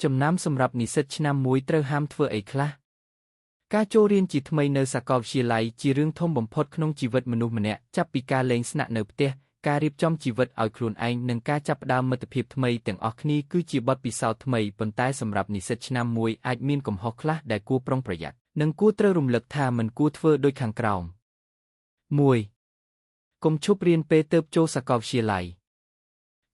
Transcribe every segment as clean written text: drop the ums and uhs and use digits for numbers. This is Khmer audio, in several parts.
ចំណាំសម្រាប់និស្សិតឆ្នាំមួយត្រូវហាមធ្វើអីខ្លះការចូលរៀនជាថ្មីនៅសាកលវិទ្យាល័យជារឿងធំបំផុតក្នុងជីវិតមនុស្សម្នាក់ចាប់ពីការលេងស្នាក់នៅផ្ទះការរៀបចំជីវិតឲ្យខ្លួនឯងនិងការចាប់ផ្ដើមមិត្តភាពថ្មីទាំងអស់គ្នាគឺជាបទពិសោធន៍ថ្មីប៉ុន្តែសម្រាប់និស្សិតឆ្នាំមួយអាចមានកំហុសខ្លះដែលគួរប្រុងប្រយ័ត្ននិងគួរត្រូវរំលឹកថាមិនគួរធ្វើដូចខាងក្រោម 1. កុំឈប់រៀនពេលទើបចូលសាកលវិទ្យាល័យ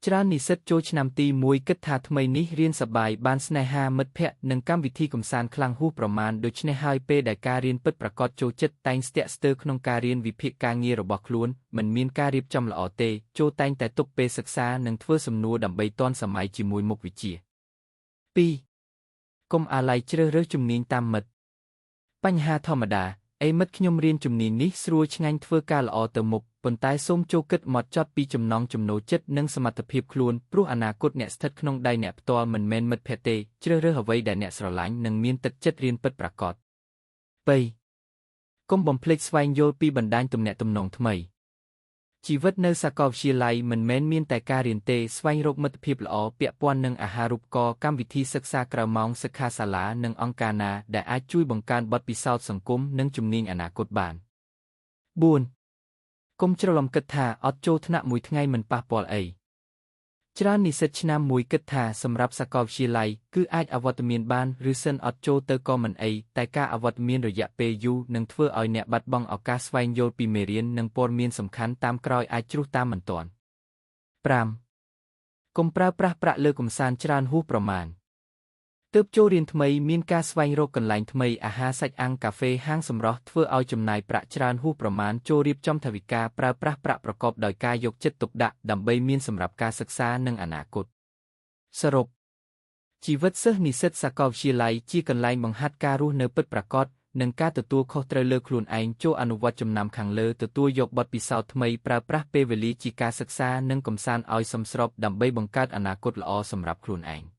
ច្រើននិស្សិតចូលឆ្នាំទី1គិតថាថ្មីនេះរៀនសប្បាយបានស្នេហាមិត្តភ័ក្តិនិងកម្មវិធីកម្សាន្តខ្លាំងហួសប្រមាណដូច្នេះហើយពេលដែលការរៀនពិតប្រាកដចូលចិត្តតែងស្ទាក់ស្ទើរក្នុងការរៀនវិភាគការងាររបស់ខ្លួនមិនមានការរៀបចំល្អទេចូលតែងតែទុកពេលសិក្សានិងធ្វើសំណួរដើម្បីទាន់សម័យជាមួយមុខវិជ្ជា 2. កុំអាល័យជ្រើសរើសជំនាញតាមមិត្តបញ្ហាធម្មតាមិត្តខ្ញុំរៀនជំនាញនេះស្រួលឆ្ងាញ់ធ្វើការល្អទៅមុខប៉ុន្តែសូមចូលគិតហ្មត់ចត់ពីចំណង់ចំណូលចិត្តនិងសមត្ថភាពខ្លួនព្រោះអនាគតអ្នកស្ថិតក្នុងដៃអ្នកផ្ទាល់មិនមែនមិត្តភក្តិទេជ្រើសរើសអ្វីដែលអ្នកស្រឡាញ់និងមានទឹកចិត្តរៀនពិតប្រាកដ 3. កុំបំភ្លេចស្វែងយល់ពីបណ្ដាញទំនាក់ទំនងថ្មីជីវិតនៅសាកលវិទ្យាល័យមិនមែនមានតែការរៀនទេស្វែងរកមិត្តភាពល្អពាក់ព័ន្ធនឹងអាហារូបករណ៍កម្មវិធីសិក្សាក្រៅម៉ោងសិក្ខាសាលានិងអង្គការណាដែលអាចជួយបង្កើនបទពិសោធន៍សង្គមនិងជំនាញអនាគតបាន 4. កុំច្រឡំគិតថាអត់ចូលថ្នាក់មួយថ្ងៃមិនប៉ះពាល់អីច្រើននិស្សិតឆ្នាំមួយគិតថាសម្រាប់សាកលវិទ្យាល័យគឺអាចអវត្តមានបានឬសិនអត់ចូលទៅក៏មិនអីតែការអវត្តមានរយៈពេលយូរនឹងធ្វើឲ្យអ្នកបាត់បង់ឱកាសស្វែងយល់ពីមេរៀននិងព័ត៌មានសំខាន់តាមក្រោយអាចជ្រុះតាមមិនទាន់ 5. កុំប្រើប្រាស់ប្រាក់លើកម្សាន្តច្រើនហួសប្រមាណទើបចូលរៀនថ្មីមានការស្វែងរកកន្លែងថ្មីអាហារសាច់អាំងកាហ្វេហាងសម្រស់ធ្វើឲ្យចំណាយប្រាក់ច្រើនហួសប្រមាណចូលរៀបចំថវិកាប្រើប្រាស់ប្រាក់ប្រកបដោយការយកចិត្តទុកដាក់ដើម្បីមានសម្រាប់ការសិក្សានិងអនាគតសរុបជីវិតសិស្សនិស្សិតសាកលវិទ្យាល័យជាកន្លែងបង្ហាត់ការរស់នៅពិតប្រាកដនិងការទទួលខុសត្រូវលើខ្លួនឯងចូលអនុវត្តចំណាំខាងលើទទួលយកបទពិសោធន៍ថ្មីប្រើប្រាស់ពេលវេលាជាការសិក្សានិងកម្សាន្តឲ្យសមស្របដើម្បីបង្កើតអនាគតល្អសម្រាប់ខ្លួនឯង